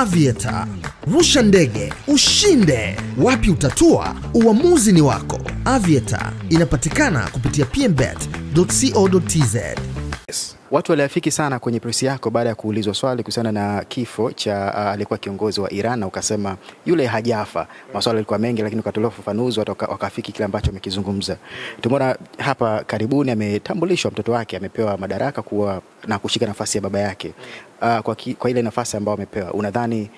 Aviator. Rusha ndege, ushinde. Wapi utatua? Uamuzi ni wako. Aviator inapatikana kupitia pmbet.co.tz. Watu waliafiki sana kwenye press yako baada ya kuulizwa swali kuhusiana na kifo cha aliyekuwa kiongozi wa Iran, na ukasema yule hajafa. Maswali yalikuwa mengi, lakini ukatoa ufafanuzi, watu wakaafiki kile ambacho amekizungumza. Tumeona hapa karibuni ametambulishwa mtoto wake, amepewa madaraka kuwa na kushika nafasi ya baba yake. Kwa ile nafasi ambayo amepewa, unadhani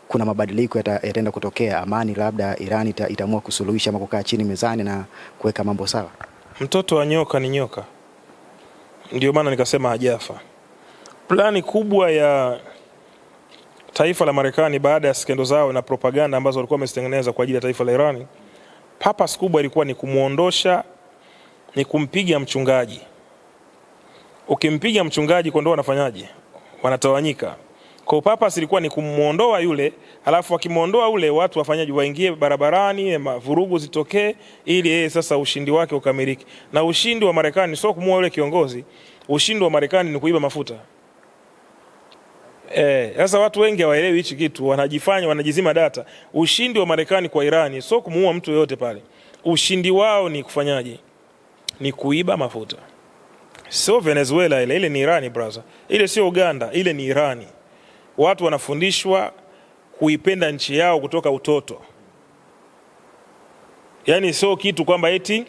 kuna mabadiliko yataenda kutokea? Amani labda Iran itaamua kusuluhisha ama kukaa chini mezani na kuweka mambo sawa? Mtoto wa nyoka ni nyoka. Ndio maana nikasema hajafa. Plani kubwa ya taifa la Marekani baada ya skendo zao na propaganda ambazo walikuwa wamezitengeneza kwa ajili ya taifa la Irani, purpose kubwa ilikuwa ni kumuondosha, ni kumpiga mchungaji. Ukimpiga mchungaji kondoo wanafanyaje? Wanatawanyika. Kwa purpose ilikuwa ni kumuondoa yule, alafu wakimuondoa ule watu wafanyaje? Waingie barabarani, vurugu zitokee, ili yeye sasa ushindi wake ukamilike. Na ushindi wa Marekani sio kumuua yule kiongozi, ushindi wa Marekani ni kuiba mafuta. Sasa watu wengi hawaelewi hichi kitu, wanajizima data. Ushindi wa Marekani kwa Irani sio kumuua mtu yote pale. Ushindi wao ni kufanyaje? Ni kuiba mafuta. Sio Venezuela ile ni Irani brother. Ile sio Uganda, ile ni Irani. Watu wanafundishwa kuipenda nchi yao kutoka utoto. Yaani sio kitu kwamba eti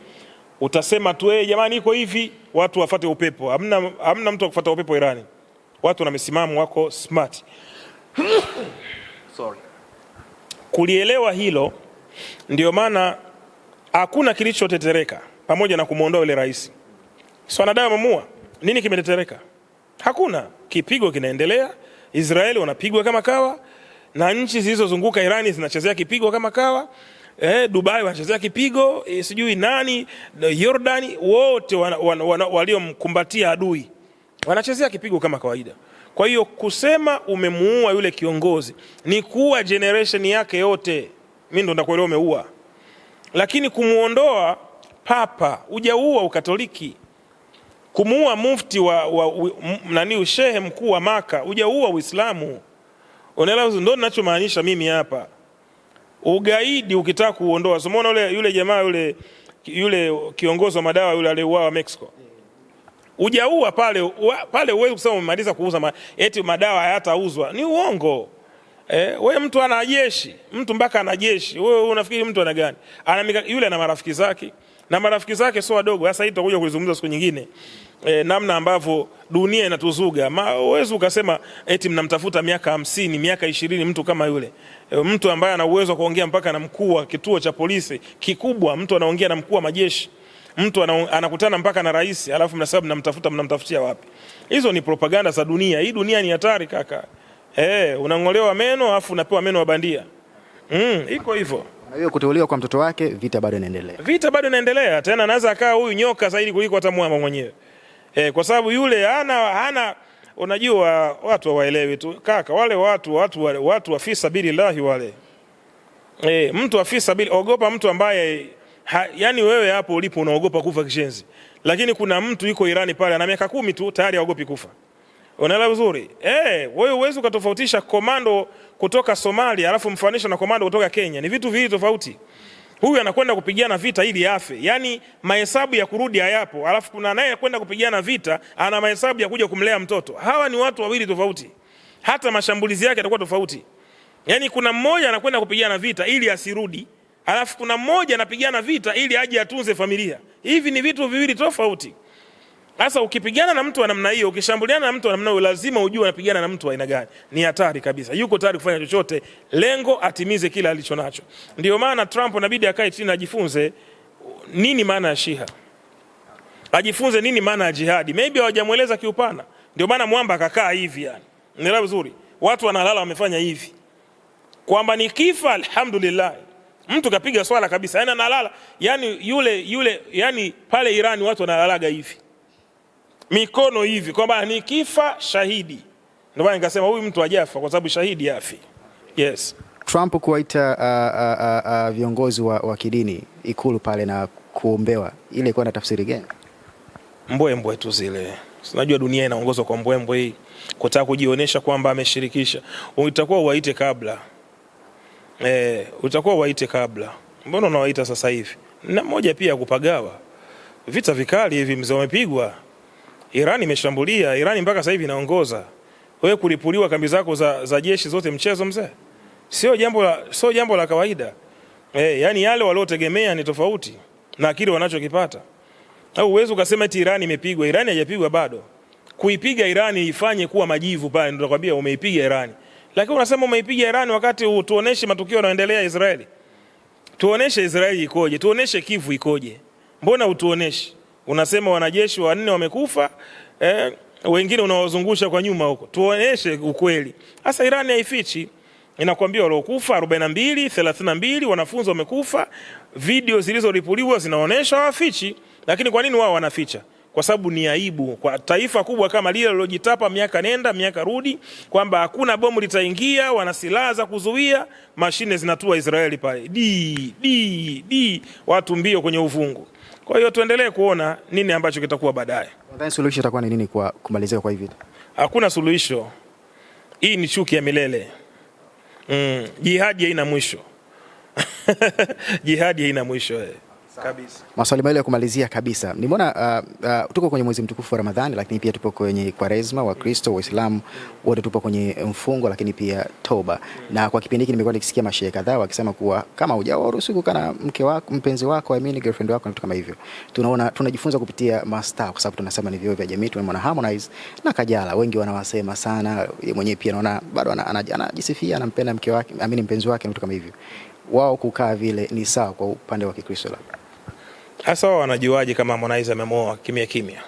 utasema tu jamani iko hivi, watu wafuate upepo. Hamna mtu akufuata upepo Irani. Watu wana misimamo, wako smart. Sorry. Kulielewa hilo, ndio maana hakuna kilichotetereka pamoja na kumuondoa yule rais. Si wanadai mamua. Nini kimetetereka? Hakuna. Kipigo kinaendelea. Israeli wanapigwa kama kawa, na nchi zilizozunguka Irani zinachezea kipigo kama kawa. Dubai wanachezea kipigo, sijui nani, Yordani, wote waliomkumbatia adui wanachezea kipigo kama kawaida. Kwa hiyo kusema umemuua yule kiongozi ni kuua generation yake yote. Mimi ndo ndakuelewa umeua. Lakini kumuondoa papa, hujaua Ukatoliki. Kumuua mufti ushehe mkuu wa Maka, hujaua Uislamu. Unaelewa? Ndio ninachomaanisha mimi hapa. Ugaidi ukitaka kuondoa, umeona yule jamaa yule kiongozi wa madawa yule aliyeuawa Mexico. Hujaua pale uwezo kusema umemaliza kuuza eti madawa hayatauzwa. Ni uongo. Wewe mtu ana jeshi, mtu mpaka ana jeshi. Wewe unafikiri mtu ana gani? Yule ana marafiki zake. Na marafiki zake sio wadogo. Sasa hii tutakuja kulizungumza siku nyingine. Namna ambavyo dunia inatuzuga. Uwezo ukasema eti mnamtafuta miaka 50, miaka 20 mtu kama yule. Mtu ambaye ana uwezo kuongea mpaka na mkuu wa kituo cha polisi kikubwa, mtu anaongea na mkuu wa majeshi. Mtu anakutana mpaka na rais, alafu mnasema mnamtafutia wapi? Hizo ni propaganda za dunia. Hii dunia ni hatari kaka. Unangolewa meno alafu unapewa meno ya bandia. Iko hivyo. Na hiyo kuteuliwa kwa mtoto wake, vita bado inaendelea. Vita bado inaendelea. Tena anaweza akaa huyu nyoka zaidi kuliko hata mwamba mwenyewe. Kwa sababu yule hana unajua watu hawaelewi tu. Kaka, wale watu wa fi sabilillah wale. Mtu wa fi sabili, ogopa mtu ambaye yani wewe hapo ulipo unaogopa kufa kishenzi. Lakini kuna mtu yuko Irani pale ana miaka 10 tu tayari haogopi kufa. Unaelewa vizuri? Wewe uwezo ukatofautisha komando kutoka Somalia alafu mfanisha na komando kutoka Kenya. Ni vitu viwili tofauti. Huyu anakwenda kupigana vita ili afe. Yaani mahesabu ya kurudi hayapo. Alafu kuna naye kwenda kupigana vita ana mahesabu ya kuja kumlea mtoto. Hawa ni watu wawili tofauti. Hata mashambulizi yake yatakuwa tofauti. Yaani kuna mmoja anakwenda kupigana vita ili asirudi, alafu kuna mmoja anapigana vita ili aje atunze familia. Hivi ni vitu viwili tofauti. Sasa ukipigana na mtu wa namna hiyo, ukishambuliana na mtu wa namna hiyo, lazima ujue unapigana na mtu wa aina gani. Ni hatari kabisa. Yuko tayari kufanya chochote, lengo atimize kila alichonacho. Ndio maana Trump inabidi akae chini ajifunze nini maana ya Shia. Ajifunze nini maana ya jihadi. Maybe hawajamueleza kiupana. Ndio maana mwamba akakaa hivi yani. Nielewa vizuri. Watu wanalala wamefanya hivi. Kwamba ni kifa alhamdulillah. Mtu kapiga swala kabisa. Yaani analala. Yaani yule yani pale Irani watu wanalalaga hivi. Mikono hivi kwamba ni kifa shahidi. Ndio maana nikasema huyu mtu hajafa kwa sababu shahidi yafi. Yes. Trump kuwaita viongozi wa kidini ikulu pale na kuombewa, ile ilikuwa na tafsiri gani? Mbwe tu zile. Unajua dunia inaongozwa kwa mbwembwe hii. Kutaka kujionyesha kwamba ameshirikisha. Utakuwa uwaite kabla. Utakuwa uwaite kabla. Mbona unawaita sasa hivi? Na moja pia kupagawa. Vita vikali hivi mzee wamepigwa. Iran imeshambulia, Iran mpaka sasa hivi inaongoza. Wewe kulipuliwa kambi zako za jeshi zote mchezo mzee? Sio jambo la kawaida. Yani yale waliotegemea ni tofauti na kile wanachokipata. Au uwezo ukasema eti Iran imepigwa, Iran haijapigwa bado. Kuipiga Iran ifanye kuwa majivu pale ndio nakwambia umeipiga Iran. Lakini unasema umeipiga Iran wakati tuoneshe matukio yanayoendelea Israeli. Tuoneshe Israeli ikoje, tuoneshe Kivu ikoje. Mbona utuoneshe? Unasema wanajeshi 4 wamekufa, wengine unawazungusha kwa nyuma huko. Tuoneshe ukweli. Sasa Iran haifichi. Inakwambia waliokufa 42, 32 wanafunzi wamekufa. Video zilizoripuliwa zinaonesha hawafichi. Lakini kwa nini wao wanaficha? Kwa sababu ni aibu kwa taifa kubwa kama lile lilojitapa miaka nenda miaka rudi kwamba hakuna bomu litaingia, wana silaha za kuzuia, mashine zinatua Israeli pale. Watu mbio kwenye uvungu. Kwa hiyo tuendelee kuona nini ambacho kitakuwa baadaye. Nadhani suluhisho itakuwa ni nini kwa kumalizika kwa hivi vita? Hakuna suluhisho. Hii ni chuki ya milele. Jihadi haina mwisho. Jihadi haina mwisho kabisa. Maswali mawili ya kumalizia kabisa. Nimeona tuko kwenye mwezi mtukufu wa Ramadhani, lakini pia tupo kwenye Kwaresma, Wakristo, Waislamu wote tupo kwenye mfungo, lakini pia toba. Na kwa kipindi hiki nimekuwa nikisikia mashehe kadhaa wakisema kuwa kama hujaruhusiwa kukaa na mke wako, mpenzi wako, girlfriend wako na vitu kama hivyo. Tunajifunza kupitia mastaa kwa sababu tunasema ni vioo vya jamii. Tumemwona Harmonize na Kajala, wengi wanawasema sana, mwenyewe pia naona bado anajisifia anampenda mke wake, mpenzi wake na vitu kama hivyo. Wao kukaa vile ni sawa kwa upande wa Kikristo labda? Hasa wao wanajuaje kama Harmonize amemoa kimya kimya?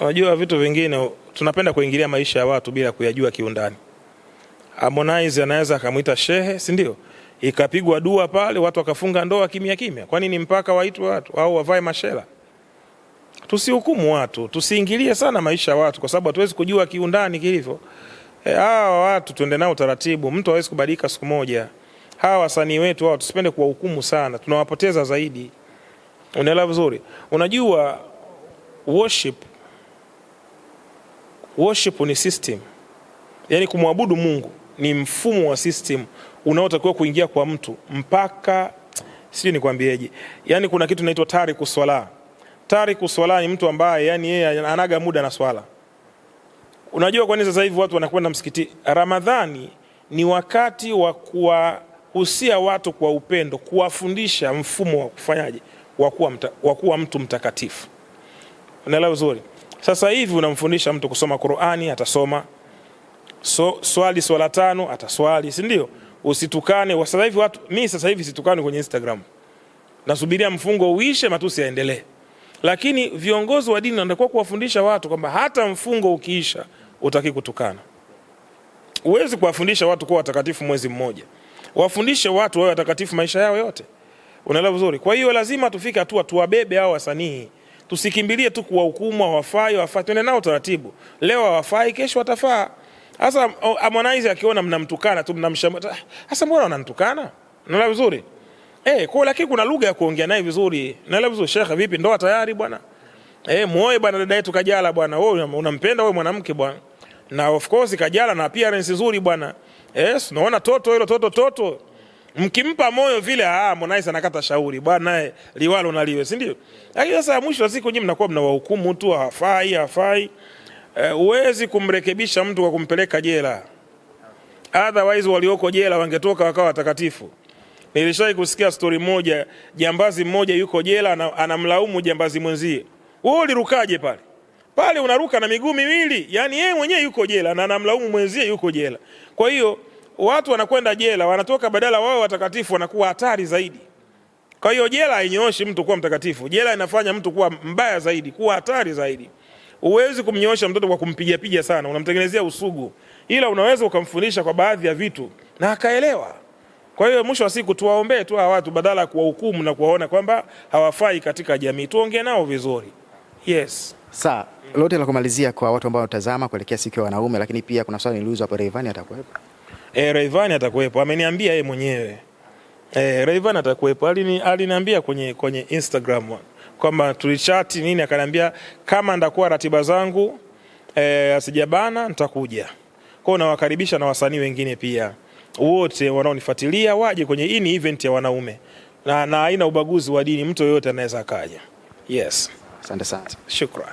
Unajua vitu vingine tunapenda kuingilia maisha ya watu bila kuyajua kiundani. Harmonize anaweza akamuita shehe, si ndio? Ikapigwa dua pale, watu wakafunga ndoa kimya kimya. Kwa nini mpaka waitwe watu au wavae mashela? Tusihukumu watu, tusiingilie sana maisha ya watu kwa sababu hatuwezi kujua kiundani kilivyo. Hawa watu tuende nao taratibu, mtu hawezi kubadilika siku moja. Hawa wasanii wetu hao tusipende kuwahukumu sana, tunawapoteza zaidi. Unaelewa vizuri? Unajua worship ni system. Yaani kumwabudu Mungu ni mfumo wa system unaotakiwa kuingia kwa mtu mpaka sijui nikwambieje. Yaani kuna kitu inaitwa tariku swala. Tariku swala ni mtu ambaye yani yeye anaga muda na swala. Unajua kwa nini sasa hivi watu wanakwenda msikiti? Ramadhani ni wakati wa kuwahusia watu kwa upendo, kuwafundisha mfumo wa kufanyaje, wa kuwa mtu mtakatifu. Unaelewa vizuri? Sasa hivi unamfundisha mtu kusoma Qur'ani, atasoma. Swali swala 5 ataswali, si ndio? Usitukane. Sasa hivi mimi sasa hivi situkane kwenye Instagram. Nasubiria mfungo uishe, matusi yaendelee. Lakini viongozi wa dini wanatakiwa kuwafundisha watu kwamba hata mfungo ukiisha utaki kutukana. Uwezi kuwafundisha watu kuwa watakatifu mwezi mmoja. Wafundishe watu wawe watakatifu maisha yao yote. Unaelewa vizuri? Kwa hiyo lazima tufike hatua tuwabebe hao wasanii. Tusikimbilie tu kuwahukumu hawafai. Twende nao taratibu. Leo hawafai, kesho watafaa. Sasa Harmonize akiona mnamtukana tu mnamshambulia. Sasa mbona unanitukana? Unaelewa vizuri? Kwa lakini kuna lugha ya kuongea naye vizuri. Unaelewa vizuri? Sheikh vipi, ndoa tayari bwana? Muoe bwana dada yetu Kajala bwana. Wewe unampenda wewe mwanamke bwana. Na of course Kajala na appearance nzuri bwana. Unaona toto. Mkimpa moyo vile Harmonize anakata shauri bwana naye liwalo na liwe, si ndio? Lakini sasa mwisho wa siku nyinyi mnakuwa mnawahukumu tu hafai. Uwezi kumrekebisha mtu kwa kumpeleka jela. Otherwise walioko jela wangetoka wakawa watakatifu. Nilishai kusikia story moja, jambazi mmoja yuko jela anamlaumu jambazi mwenzie. Wewe ulirukaje pale? Pale unaruka na miguu miwili. Yaani yeye mwenyewe yuko jela na anamlaumu mwenzie yuko jela. Kwa hiyo watu wanakwenda jela, wanatoka badala wao watakatifu wanakuwa hatari zaidi. Kwa hiyo jela hainyoshi mtu kuwa mtakatifu. Jela inafanya mtu kuwa mbaya zaidi, kuwa hatari zaidi. Uwezi kumnyoosha mtoto kwa kumpiga sana, unamtengenezea usugu. Ila unaweza ukamfundisha kwa baadhi ya vitu na akaelewa. Kwa hiyo mwisho wa siku tuwaombee tu hawa watu badala ya kuwahukumu na kuwaona kwamba hawafai katika jamii. Tuongee nao vizuri. Yes. Sawa. Lote la kumalizia kwa watu ambao wanatazama kuelekea siku ya wanaume, lakini pia kuna swali niliulizwa hapo, Rayvanny atakuwepo? Rayvanny atakuwepo. Ameniambia yeye mwenyewe. Rayvanny atakuwepo. Aliniambia kwenye Instagram kwamba tulichati nini, akaniambia kama ndakuwa ratiba zangu asijabana nitakuja. Kwa hiyo nawakaribisha na wasanii wengine pia wote wanaonifuatilia waje kwenye hii. Ni event ya wanaume na haina ubaguzi wa dini, mtu yoyote anaweza kaja. Yes. Asante sana. Shukrani.